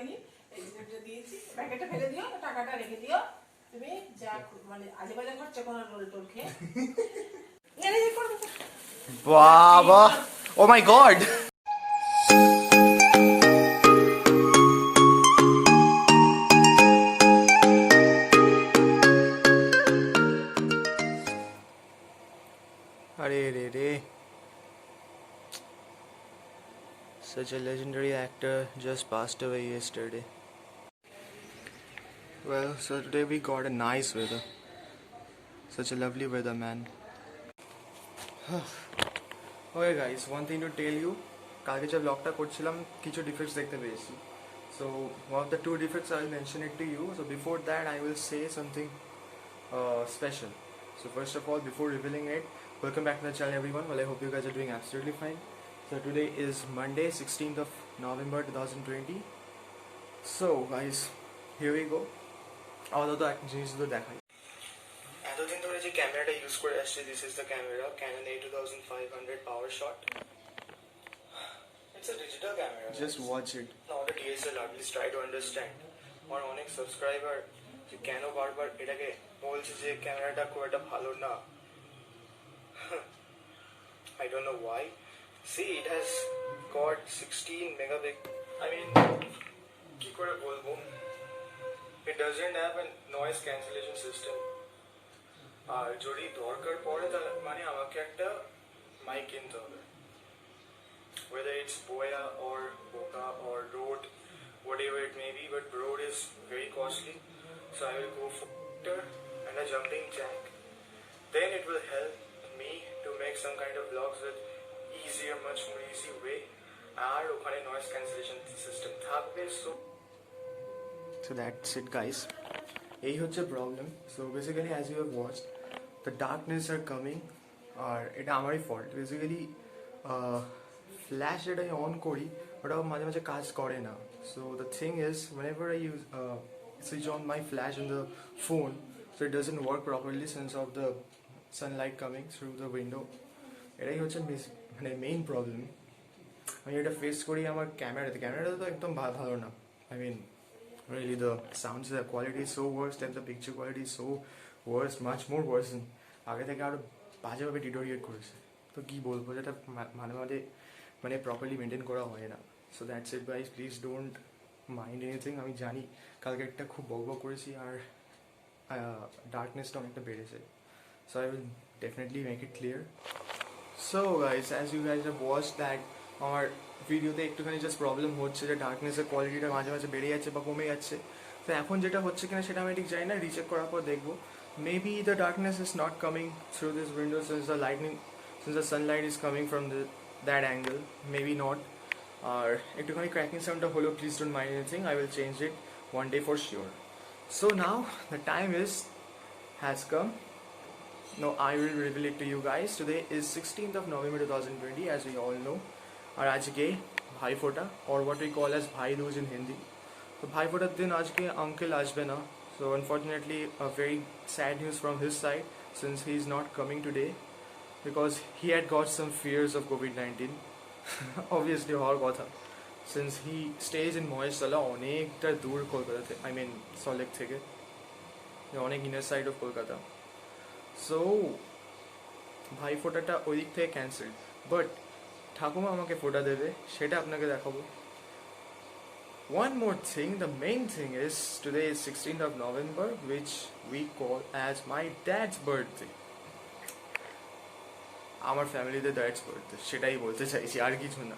হয়নি, এই জিনিসটা দিয়েছি, প্যাকেটটা ফেলে দিও, টাকাটা রেখে দিও, তুমি যা মানে আজে বাজে খরচা কোনো রোল টোল খেয়ে বাবা, ও মাই god. Arey re re. Such a legendary actor just passed away yesterday. Well, so today we got a nice weather. Such a lovely weather, man. Okay guys, one thing to tell you, কালকে যে ব্লগটা করছিলাম কিছু defects দেখতে পেয়েছি. So one of the two defects I'll mention it to you. So before that I will say something special. So first of all, before revealing it, welcome back to the channel everyone. Well, I hope you guys are doing absolutely fine. So today is Monday 16th of November 2020. So guys, here we go. আপাতত এক জিনিস তো দেখাই। এতদিন ধরে যে ক্যামেরাটা use করে আসছি, this is the camera, Canon A2500 power shot. It's a digital camera. Just watch it. Not a DSLR. Please try to understand. আমার অনেক সাবস্ক্রাইবার যে কেন বারবার এটাকে বলছে যে ক্যামেরাটা খুব একটা ভালো না। I don't know why. See, it has got 16 megapixel. I mean, কি করে বলবো? It doesn't have a noise cancellation system. আর যদি দরকার পড়ে তাহলে মানে আমাকে একটা মাইক কিনতে হবে। Whether it's Boya or Boca or Rode, whatever it may be, but Rode is very costly, so I will go for it and a jumping jack. Then it will help me to make some kind of vlogs with easier, much more easy way. আর ওখানে noise cancellation system থাকবে, so that's it guys. এই হচ্ছে problem. So basically as you have watched, the darkness are coming, আর এটা আমারই fault. Basically flash যেটা আমি on করি ওটাও মাঝে মাঝে কাজ করে না। So the thing is whenever I use switch on my flash in the phone, so it doesn't work properly since of the sunlight coming through the window. এটাই হচ্ছে মানে মেইন প্রবলেম। আমি এটা ফেস করি আমার ক্যামেরাটা তো একদম ভালো না। I mean really the sound quality is so worse and the picture quality is so worse, much more worse than আগে থেকে আরো বাজেভাবে ডিটোরিয়েট করেছে। তো কি বলবো, যেটা মানে প্রপারলি মেনটেন করা হয় না। So that's it guys, please don't mind anything. আমি জানি কালকে একটা খুব বকবক করেছি আর ডার্কনেসটা অনেকটা বেড়েছে। So I will definitely make it clear. So guys, as you guys have watch that, আমার ভিডিওতে একটুখানি জাস্ট প্রবলেম হচ্ছে যে ডার্কনেসের কোয়ালিটিটা মাঝে মাঝে বেড়ে যাচ্ছে বা কমে যাচ্ছে। তো এখন যেটা হচ্ছে কিনা সেটা আমি ঠিক জানি না, রিচেক করার পর দেখবো। Maybe the darkness is not coming through this window since the sunlight is coming from that angle. Maybe not. Or একটুখানি cracking sound হলো, please don't mind anything. I will change it one day for sure. So now the time has come. Now I will reveal it to you guys. Today is 16th of November 2020, as we all know. আর আজকে ভাই ফোঁটা, or what we call as ভাই Dooj in Hindi. তো ভাই ফোঁটার দিন আজকে uncle আসবে না। So unfortunately, a very sad news from his side, since he is not coming today because he had got some fears of COVID-19. Obviously হওয়ার কথা, since he stays in Maheshtala, অনেকটা দূর কলকাতা থেকে, I mean সল্টলেক থেকে, অনেক inner side of Kolkata. So ভাই ফোঁটাটা ওই দিক থেকে ক্যান্সেল, বাট ঠাকুমা আমাকে ফোঁটা দেবে, সেটা আপনাকে দেখাবো। One more thing, the main thing is today is 16th of November, which we call as my dad's birthday. Our family the dad's birthday, সেটাই বলতে চাইছি, আর কিছু না।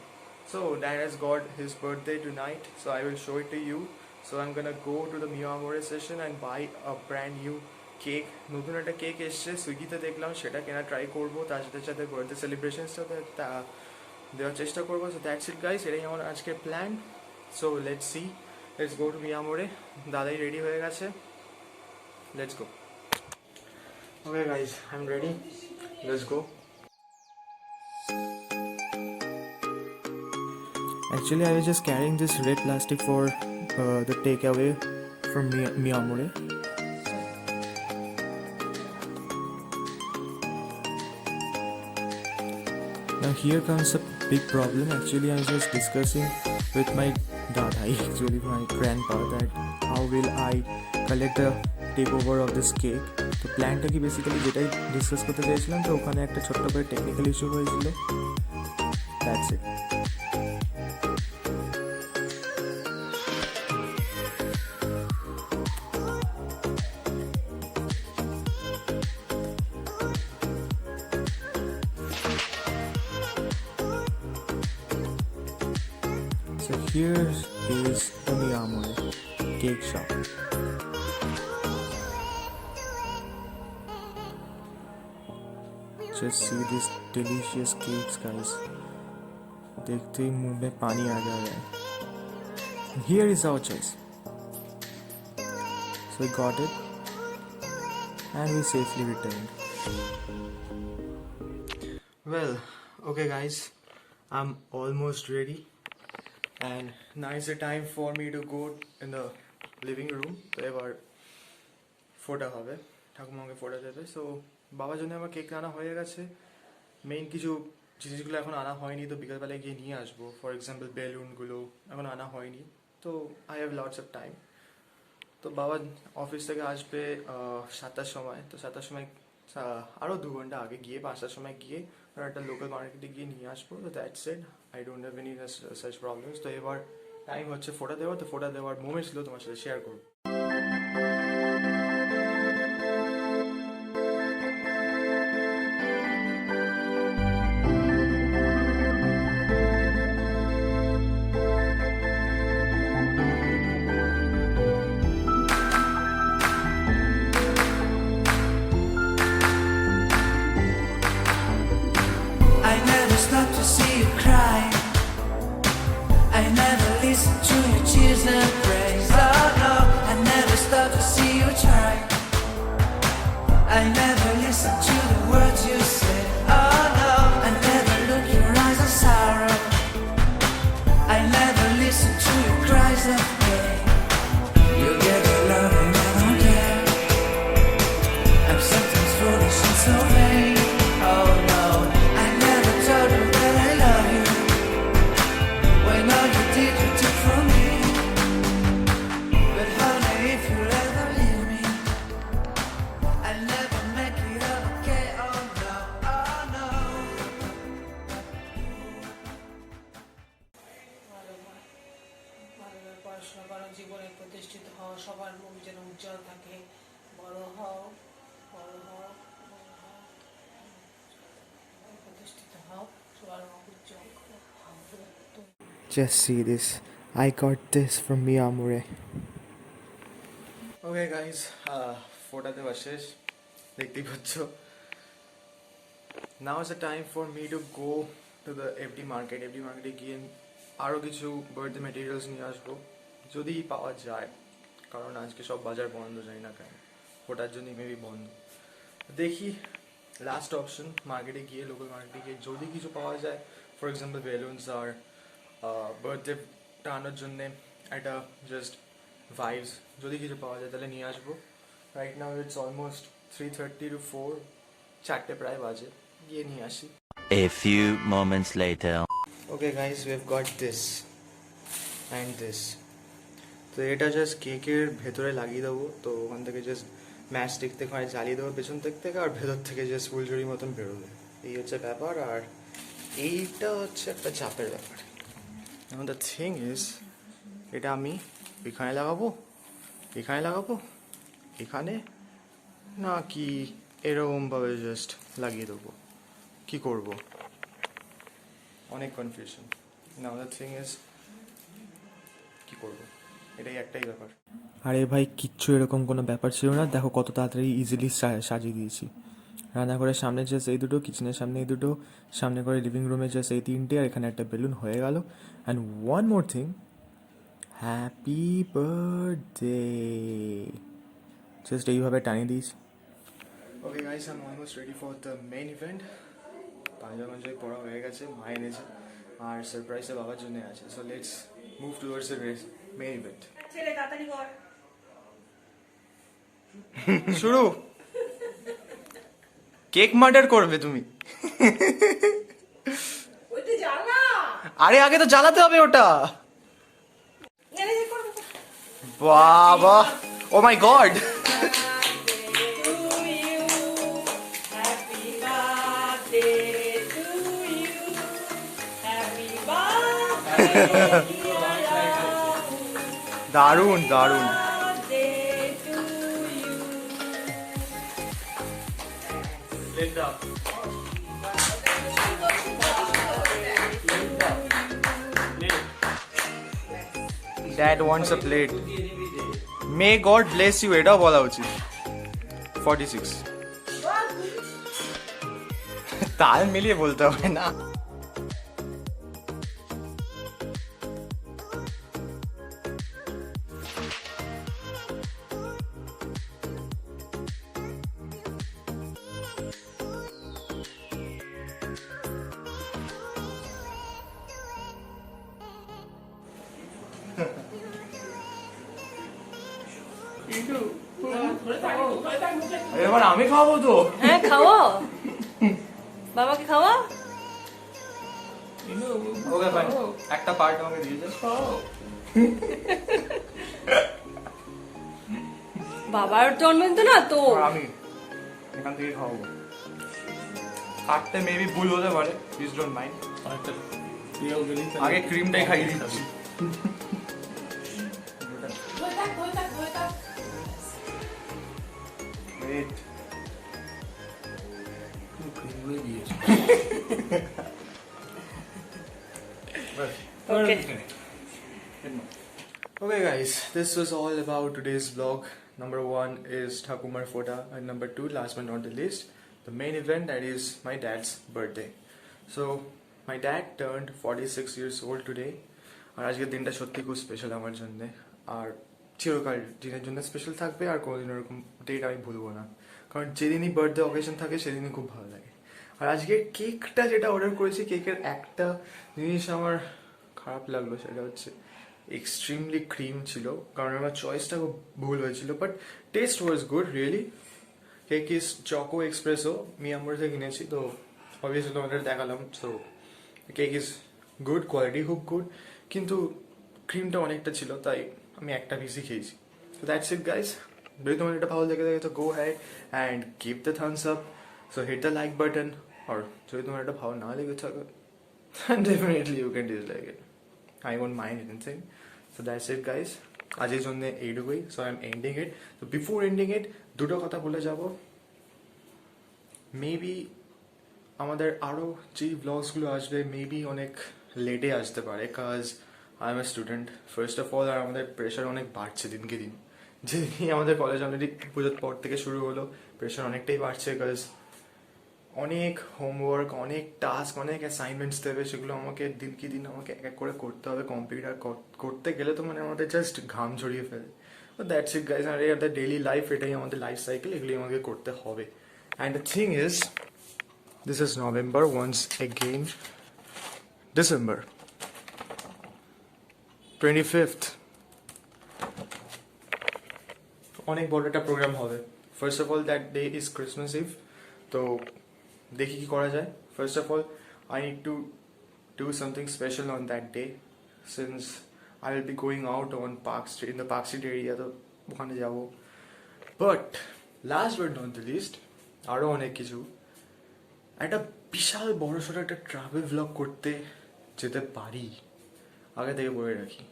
So dad has got his birthday tonight, so I will show it to you. So I'm gonna go to the Mio Amore session and buy a brand new cake. নতুন একটা cake এসছে, সুইগিতে দেখলাম, সেটা কেনা ট্রাই করবো, তার সাথে সাথে বার্থডে সেলিব্রেশনসটা দেওয়ার চেষ্টা করবো। So that's it guys, এটাই আমার আজকের plan. So let's see, let's go to Mio Amore. দাদাই রেডি হয়ে গেছে, let's go. Okay guys, I'm ready, let's go. Actually I was just carrying this red plastic for the takeaway from Mio Amore. Now here comes a big problem. Actually I was just discussing with my dada, actually my grandpa, that how will I collect the takeover of this cake. তো প্ল্যানটা কি basically যেটাই discuss করতে চাইছিলাম, তো ওখানে একটা ছোট্ট করে টেকনিক্যাল ইস্যু হয়েছিল, that's it. So here is the Miyamure cake shop. Just see these delicious cakes, guys. देखते ही मुंह में पानी आ जा रहा है. Here is our choice. So we got it and we safely returned. Well, okay guys, I'm almost ready. And now is the time for me to go in the living room. তো এবার ফোটা হবে, ঠাকুমাকে ফোটা দেবে. So বাবার জন্য আমার কেক আনা হয়ে গেছে. মেইন কিছু জিনিসগুলো এখন আনা হয়নি, তো বিকালবেলায় গিয়ে নিয়ে আসবো. ফর এক্সাম্পল বেলুনগুলো এখন আনা হয়নি, তো I have lots of time. তো বাবা অফিস থেকে আসবে 7টার সময়. তো 7টার সময় আরও 2 ঘন্টা আগে গিয়ে 5টার সময় গিয়ে একটা লোকাল মার্কেটে গিয়ে নিয়ে আসবো. তো that's it. I don't have any such problems. তো এবার টাইম হচ্ছে ফোটা দেওয়ার. তো ফোটা দেওয়ার মোমেন্টসগুলো তোমার সাথে শেয়ার করবো. I never stop to see you cry. I never listen to your tears and praise. Oh no, I never stop to see you try. I never listen to the words you say. Oh no, I never look your eyes of sorrow. I never listen to your cries of pain. You get the love and I don't care. I'm sometimes foolish and so vain. Oh no, I never told you that I love you, when all you did you took from me. But honey, if you ever leave me, I'll never make it up, okay? Oh no, oh no. ভালোভাবে পড়াশোনা করো, জীবনে প্রতিষ্ঠিত হও, সবার মুখ যেন উজ্জ্বল থাকে. বড় হও, বড় হও, বড় হও, প্রতিষ্ঠিত হও, সবার মুখ উজ্জ্বল হও. Just see this. I got this from Miyamure. Okay guys, ফোটা দেওয়া শেষ, দেখতেই পাচ্ছ. Now is the time for me to go to the FD market. FD market এ গিয়ে আরও কিছু বার্থডে ম্যাটেরিয়ালস নিয়ে আসবো, যদি পাওয়া যায়, কারণ আজকে সব বাজার বন্ধ, জানি না কেন, ফোটার জন্য মেবি বন্ধ. দেখি লাস্ট অপশন মার্কেটে গিয়ে, লোকাল মার্কেটে গিয়ে যদি কিছু পাওয়া যায়, ফর এক্সাম্পল বেলুনস আর বার্থডে টানানোর জন্যে একটা জাস্ট ভাইবস, যদি কিছু পাওয়া যায় তাহলে নিয়ে আসবো. Right now it's almost 3:30 to 4, 4টে প্রায় বাজে, গিয়ে নিয়ে আসি. A few moments later. Okay guys, we have got this and this. তো এটা জাস্ট কেকের ভেতরে লাগিয়ে দেবো. তো ওখান থেকে জাস্ট ম্যাচ স্টিক থেকে জ্বালিয়ে দেবো পেছন থেকে, আর ভেতর থেকে জাস্ট ফুলঝুরি মতন বেরোবে. এই হচ্ছে ব্যাপার. আর এইটা হচ্ছে একটা চাপের ব্যাপার. এখন দ্য থিং ইজ, এটা আমি এখানে লাগাবো, এখানে লাগাবো, এখানে, না কি এরকমভাবে জাস্ট লাগিয়ে দেবো, কি করব, অনেক confusion. Now the thing is, কি করব, এটাই একটাই ব্যাপার. আরে ভাই, কিচ্ছু এরকম কোনো ব্যাপার ছিল না. দেখো কত তাড়াতাড়ি ইজিলি সাজিয়ে দিয়েছি. রান্নাঘরের সামনে জাস্ট এই দুটো, কিচেনের সামনে এই দুটো, সামনে করে লিভিং রুমে জাস্ট এই 3টে, আর এখানে একটা বেলুন, হয়ে গেল. And one more thing, happy birthday, just এইভাবে টানিয়ে দিয়েছি. Okay guys, I am almost ready for the main event. Punjabi পড়া হয়ে গেছে, মা এনেছে, আর সারপ্রাইজে বাবার জন্য আছে. So let's move towards the main event. ছেলে তাড়াতাড়ি কর, শুরু. কেক মার্ডার করবে তুমি? ওইটা জ্বালা, আরে আগে তো জ্বালাতে হবে ওটা. বাবা, ও মাই গড। দারুণ দারুণ। Dad wants a plate. May God bless you, এটাও বলা উচিত। 46 তাল মিলিয়ে বলতে হবে না। এবার আমি খাবো তো। হ্যাঁ খাওয়া, বাবাকে খাওয়া। ওকে ভাই, একটা পার্ট আমাকে দিয়ে দে। বাবার জন্মদিন তো না তো। আর আমি এখান থেকে খাওয়াবো। কাটতে মেবি ভুল হতে পারে, প্লিজ ডোন্ট মাইন্ড। আগে ক্রিমটাই খাইয়ে দিচ্ছি। Wait. Okay. Okay guys, this was all about today's vlog. Number 1 is Thakumar Photo, and number 2, last but not the least, the main event, that is my dad's birthday. So my dad turned 46 years old today. আর আজকের দিনটা সত্যি খুব special আমার জন্য, আর চিরকাল দিনের জন্য special থাকবে, আর কোনোদিন ওরকম ডেট আমি ভুলবো না, কারণ যেদিনই বার্থডে অকেশন থাকে সেদিনই খুব ভালো লাগে। আর আজকে কেকটা যেটা অর্ডার করেছি, কেকের একটা জিনিস আমার খারাপ লাগলো, সেটা হচ্ছে এক্সট্রিমলি ক্রিম ছিল, কারণ আমার চয়েসটা খুব ভুল হয়েছিল, but taste was good really. Cake is choco espresso, Mio Amore থেকে কিনেছি, তো অবভিয়াসলি তোমাদের দেখালাম। So cake is good, quality খুব গুড, কিন্তু ক্রিমটা অনেকটা ছিল, তাই আমি একটা পিসই খেয়েছি। So that's it guys. যদি তোমার এটা ভালো লেগে থাকে তো go ahead and give the thumbs up. So hit the like button. Or যদি তোমার এটা ভালো না লেগে থাকে definitely you can dislike it. I won't mind anything. So that's it guys. আজকের জন্য এইটুকুই। So I'm ending it. So before ending it, দুটো কথা বলে যাব। Maybe আমাদের আরো যে ব্লগসগুলো আসবে মেবি অনেক লেটে আসতে পারে, cause I am a student first of all, আর আমাদের প্রেশার অনেক বাড়ছে দিনকে দিন। যেদিনই আমাদের কলেজ অলরেডি পুজোর পর থেকে শুরু হলো, প্রেশার অনেকটাই বাড়ছে, কাজ অনেক হোমওয়ার্ক, অনেক টাস্ক, অনেক অ্যাসাইনমেন্টস দেবে, সেগুলো আমাকে দিনকে দিন আমাকে এক এক করে করতে হবে কমপ্লিট। আর করতে গেলে তো মানে আমাদের জাস্ট ঘাম ঝরিয়ে ফেলে। That's it guys. আর আমাদের ডেইলি লাইফ, এটাই আমাদের লাইফ সাইকেল, এগুলি আমাকে করতে হবে। And the thing is, this is November, once again December 25th অনেক বড় একটা প্রোগ্রাম হবে। First of all that day is Christmas eve, তো দেখি কি করা যায়। First of all I need to do something special on that day, since I will be going out on Park Street, in the Park Street area, তো ওখানে যাবো। But last but not the least, আরও অনেক কিছু, একটা বিশাল বড় সড়ো একটা ট্রাভেল ভ্লগ করতে যেতে পারি, আগে থেকে বলে রাখি।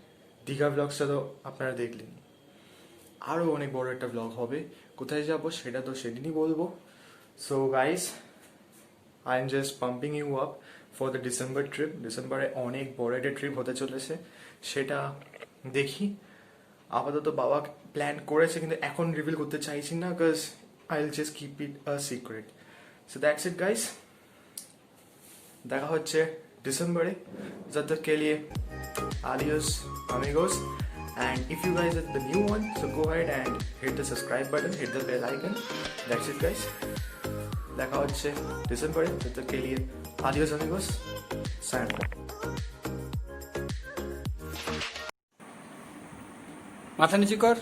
দীঘা ভ্লগসটা তো আপনারা দেখলেন, আরও অনেক বড় একটা ভ্লগ হবে। কোথায় যাব সেটা তো সেদিনই বলবো। So guys, I am just pumping you up for the December trip. ডিসেম্বরে অনেক বড় একটা ট্রিপ হতে চলেছে, সেটা দেখি। আপাতত বাবা প্ল্যান করেছে, কিন্তু এখন রিভিল করতে চাইছি না, because I will just keep it a secret. So that's it guys. দেখা হচ্ছে ডিসেম্বরে। जब तक के लिए adios amigos, and if you guys are the new one, so go ahead and hit the subscribe button, hit the bell icon. That's it guys. দেখা হচ্ছে ডিসেম্বরে। जब तक के लिए adios amigos. Sayonara. মাথা নিচু কর।